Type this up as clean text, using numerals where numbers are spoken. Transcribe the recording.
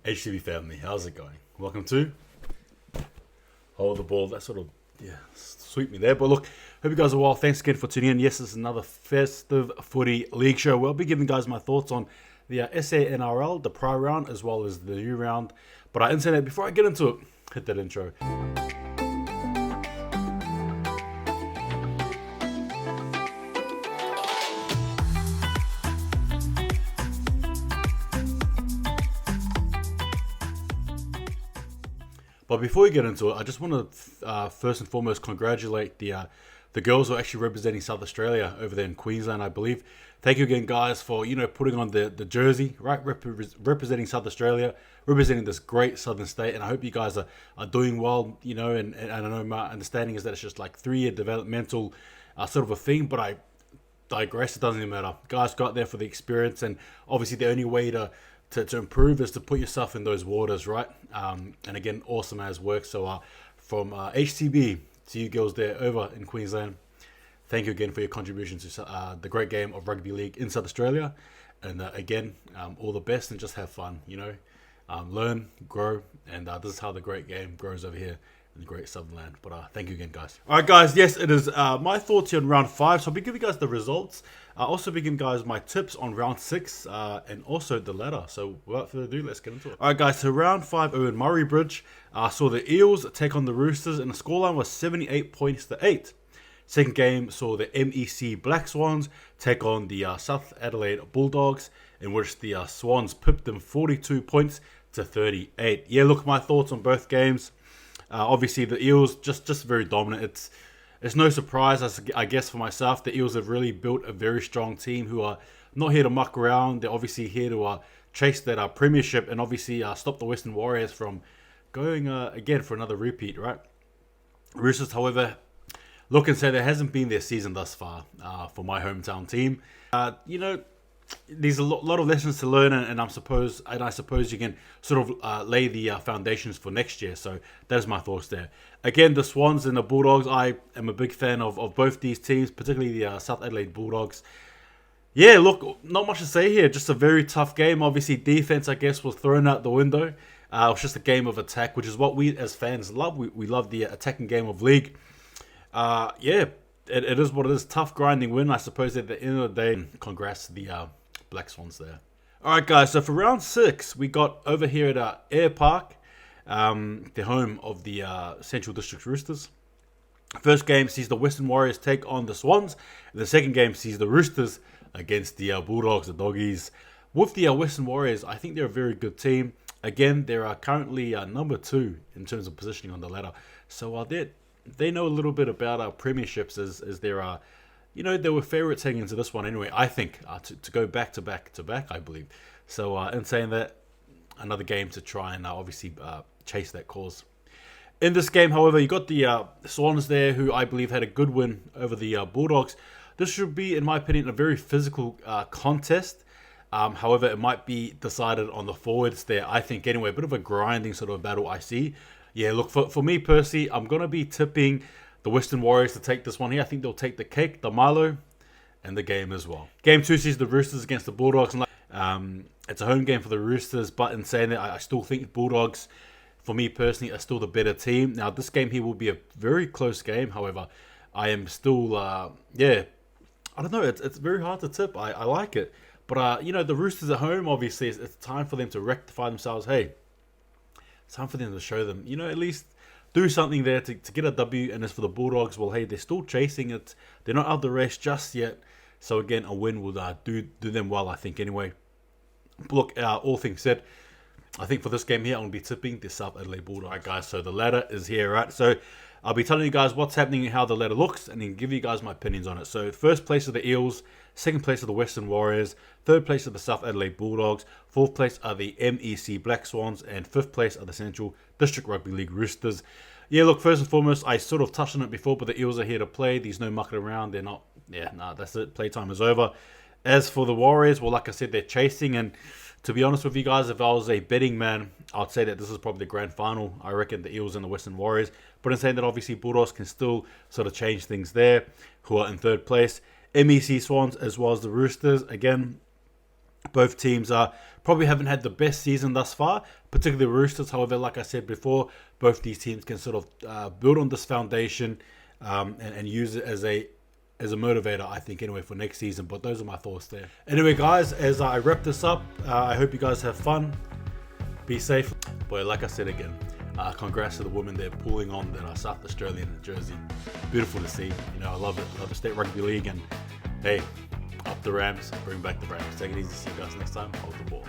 HTB family, how's it going? Welcome to Hold the Ball. That sort of, sweep me there. But look, hope you guys are well. Thanks again for tuning in. Yes, this is another Festive Footy League Show. We'll be giving guys my thoughts on the SANRL, the prior round, as well as the new round. But in saying that, before I get into it, hit that intro. But before we get into it, I just want to first and foremost congratulate the girls who are actually representing South Australia over there in Queensland, I believe. Thank you again, guys, for putting on the jersey, right? Representing South Australia, representing this great southern state, and I hope you guys are doing well. And I know my understanding is that it's just like 3-year developmental sort of a thing, but I digress. It doesn't even matter. Guys got there for the experience, and obviously the only way to improve is to put yourself in those waters, right? And again, awesome as work. So from HTB to you girls there over in Queensland, thank you again for your contribution to the great game of rugby league in South Australia. And again, all the best and just have fun, learn, grow, and this is how the great game grows over here in the great southern land. But thank you again, guys. All right, guys, yes, it is my thoughts here on round 5. So I'll be giving you guys the results. I'll also be giving guys my tips on round 6 and also the ladder. So without further ado, let's get into it. All right, guys, so round 5 over in Murray Bridge saw the Eels take on the Roosters, and the scoreline was 78 points to 8. Second game saw the MEC Black Swans take on the South Adelaide Bulldogs, in which the Swans pipped them 42 points to 38. Yeah, look, my thoughts on both games. Obviously, the Eels just very dominant. It's no surprise, I guess, for myself. The Eels have really built a very strong team who are not here to muck around. They're obviously here to chase that premiership and obviously stop the Western Warriors from going again for another repeat, right? Roosters, however, look and say there hasn't been their season thus far for my hometown team. There's a lot of lessons to learn, and I suppose you can sort of lay the foundations for next year. So that's my thoughts there. Again, the Swans and the Bulldogs, I am a big fan of both these teams, particularly the South Adelaide Bulldogs. Yeah, look, not much to say here. Just a very tough game. Obviously, defense, I guess, was thrown out the window. It was just a game of attack, which is what we as fans love. We love the attacking game of league. It is what it is. Tough, grinding win. I suppose at the end of the day, congrats to the Black Swans there. Alright, guys, so for round 6, we got over here at Air Park, the home of the Central District Roosters. First game sees the Western Warriors take on the Swans. The second game sees the Roosters against the Bulldogs, the Doggies. With the Western Warriors, I think they're a very good team. Again, they're currently number 2 in terms of positioning on the ladder. So they know a little bit about premierships as they're they were favourites heading into this one anyway, I think, to go back to back, I believe. So, in saying that, another game to try and obviously chase that cause. In this game, however, you got the Swans there, who I believe had a good win over the Bulldogs. This should be, in my opinion, a very physical contest. However, it might be decided on the forwards there, I think, anyway. A bit of a grinding sort of battle, I see. Yeah, look, for me personally, I'm going to be tipping the Western Warriors to take this one here. I think they'll take the cake, the Milo, and the game as well. Game 2 sees the Roosters against the Bulldogs. It's a home game for the Roosters, but in saying that, I still think Bulldogs, for me personally, are still the better team. Now, this game here will be a very close game. However, I am still, I don't know. It's very hard to tip. I like it. But, the Roosters at home, obviously, it's time for them to rectify themselves. Hey, it's time for them to show them, at least do something there to get a W. And as for the Bulldogs, well, hey, they're still chasing it. They're not out of the race just yet. So again, a win will do them well, I think, anyway. Look, all things said, I think for this game here, I'm going to be tipping the South Adelaide Bulldogs. All right, guys, so the ladder is here, right? So I'll be telling you guys what's happening and how the ladder looks, and then give you guys my opinions on it. So first place are the Eels, second place are the Western Warriors, third place are the South Adelaide Bulldogs, fourth place are the MEC Black Swans, and fifth place are the Central District Rugby League Roosters. Yeah, look, first and foremost, I sort of touched on it before, but the Eels are here to play. There's no mucking around. They're not, that's it. Playtime is over. As for the Warriors, well, like I said, they're chasing, and to be honest with you guys, if I was a betting man, I'd say that this is probably the grand final. I reckon the Eels and the Western Warriors. But in saying that, obviously, Bulldogs can still sort of change things there, who are in third place. MEC Swans as well as the Roosters. Again, Both teams probably haven't had the best season thus far, particularly the Roosters. However, like I said before, both these teams can sort of build on this foundation and use it as a motivator, I think, anyway, for next season. But those are my thoughts there. Anyway, guys, as I wrap this up, I hope you guys have fun. Be safe. But like I said again, congrats to the women there pulling on that South Australian jersey. Beautiful to see. I love it. Love the State Rugby League. And hey, up the Rams, bring back the Rams. Take it easy. See you guys next time. Hold the ball.